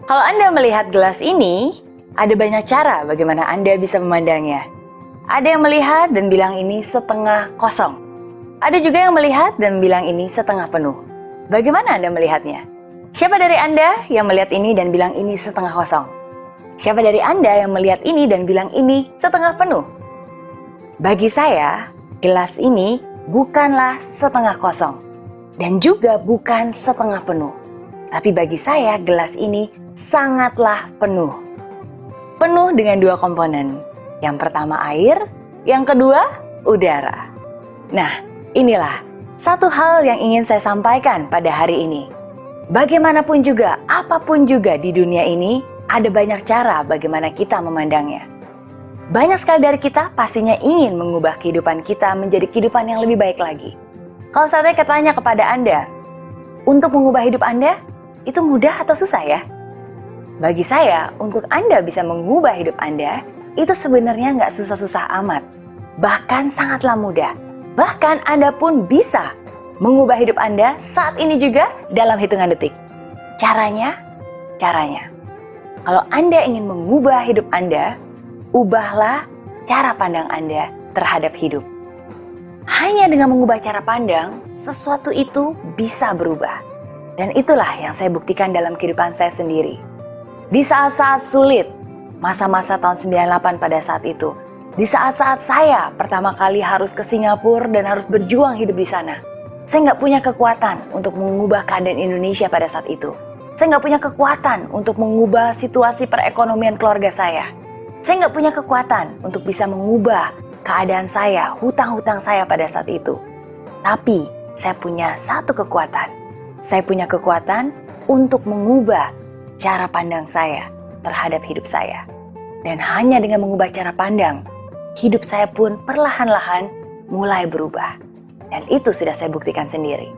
Kalau Anda melihat gelas ini, ada banyak cara bagaimana Anda bisa memandangnya. Ada yang melihat dan bilang ini setengah kosong. Ada juga yang melihat dan bilang ini setengah penuh. Bagaimana Anda melihatnya? Siapa dari Anda yang melihat ini dan bilang ini setengah kosong? Siapa dari Anda yang melihat ini dan bilang ini setengah penuh? Bagi saya, gelas ini bukanlah setengah kosong. Dan juga bukan setengah penuh. Tapi bagi saya, gelas ini sangatlah penuh. Penuh dengan dua komponen. Yang pertama air, yang kedua udara. Nah, inilah satu hal yang ingin saya sampaikan pada hari ini. Bagaimanapun juga, apapun juga di dunia ini, ada banyak cara bagaimana kita memandangnya. Banyak sekali dari kita pastinya ingin mengubah kehidupan kita menjadi kehidupan yang lebih baik lagi. Kalau saya tanya kepada Anda, untuk mengubah hidup Anda, itu mudah atau susah ya? Bagi saya, untuk Anda bisa mengubah hidup Anda, itu sebenarnya nggak susah-susah amat. Bahkan sangatlah mudah. Bahkan Anda pun bisa mengubah hidup Anda saat ini juga dalam hitungan detik. Caranya. Kalau Anda ingin mengubah hidup Anda, ubahlah cara pandang Anda terhadap hidup. Hanya dengan mengubah cara pandang, sesuatu itu bisa berubah. Dan itulah yang saya buktikan dalam kehidupan saya sendiri. Di saat-saat sulit, masa-masa tahun 98 pada saat itu, di saat-saat saya pertama kali harus ke Singapura dan harus berjuang hidup di sana, saya nggak punya kekuatan untuk mengubah keadaan Indonesia pada saat itu. Saya nggak punya kekuatan untuk mengubah situasi perekonomian keluarga saya. Saya nggak punya kekuatan untuk bisa mengubah keadaan saya, hutang-hutang saya pada saat itu. Tapi, saya punya satu kekuatan. Saya punya kekuatan untuk mengubah cara pandang saya terhadap hidup saya. Dan hanya dengan mengubah cara pandang, hidup saya pun perlahan-lahan mulai berubah. Dan itu sudah saya buktikan sendiri.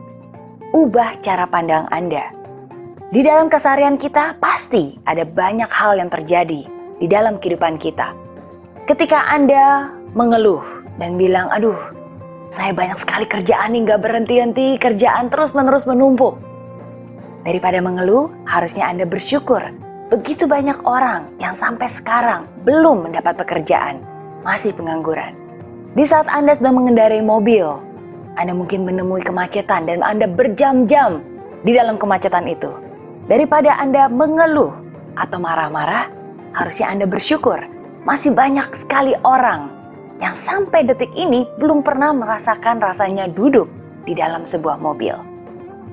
Ubah cara pandang Anda. Di dalam keseharian kita, pasti ada banyak hal yang terjadi di dalam kehidupan kita. Ketika Anda mengeluh dan bilang, aduh, saya banyak sekali kerjaan nih, gak berhenti-henti, kerjaan terus-menerus menumpuk. Daripada mengeluh, harusnya Anda bersyukur. Begitu banyak orang yang sampai sekarang belum mendapat pekerjaan, masih pengangguran. Di saat Anda sedang mengendarai mobil, Anda mungkin menemui kemacetan dan Anda berjam-jam di dalam kemacetan itu. Daripada Anda mengeluh atau marah-marah, harusnya Anda bersyukur. Masih banyak sekali orang yang sampai detik ini belum pernah merasakan rasanya duduk di dalam sebuah mobil.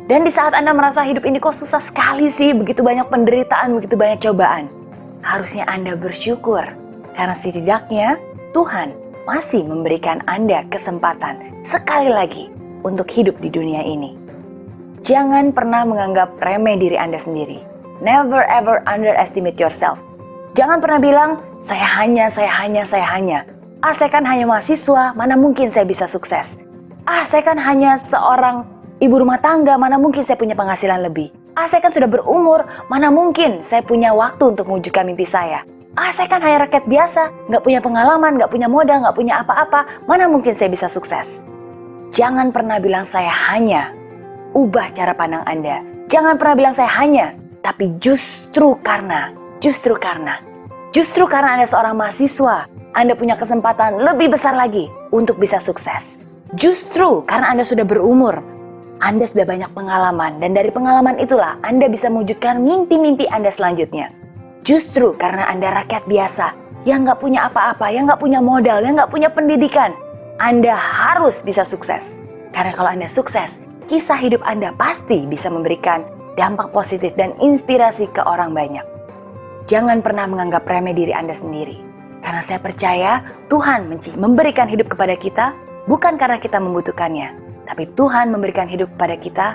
Dan di saat Anda merasa hidup ini kok susah sekali sih, begitu banyak penderitaan, begitu banyak cobaan. Harusnya Anda bersyukur, karena setidaknya Tuhan masih memberikan Anda kesempatan sekali lagi untuk hidup di dunia ini. Jangan pernah menganggap remeh diri Anda sendiri. Never ever underestimate yourself. Jangan pernah bilang, saya hanya. Saya kan hanya mahasiswa, mana mungkin saya bisa sukses. Saya kan hanya seorang ibu rumah tangga, mana mungkin saya punya penghasilan lebih. Saya kan sudah berumur, mana mungkin saya punya waktu untuk mewujudkan mimpi saya. Saya kan hanya rakyat biasa, nggak punya pengalaman, nggak punya modal, nggak punya apa-apa, mana mungkin saya bisa sukses. Jangan pernah bilang saya hanya. Ubah cara pandang Anda. Jangan pernah bilang saya hanya, tapi justru karena Anda seorang mahasiswa, Anda punya kesempatan lebih besar lagi untuk bisa sukses. Justru karena Anda sudah berumur, Anda sudah banyak pengalaman, dan dari pengalaman itulah Anda bisa mewujudkan mimpi-mimpi Anda selanjutnya. Justru karena Anda rakyat biasa, yang nggak punya apa-apa, yang nggak punya modal, yang nggak punya pendidikan, Anda harus bisa sukses. Karena kalau Anda sukses, kisah hidup Anda pasti bisa memberikan dampak positif dan inspirasi ke orang banyak. Jangan pernah menganggap remeh diri Anda sendiri. Karena saya percaya Tuhan memberikan hidup kepada kita bukan karena kita membutuhkannya, tapi Tuhan memberikan hidup kepada kita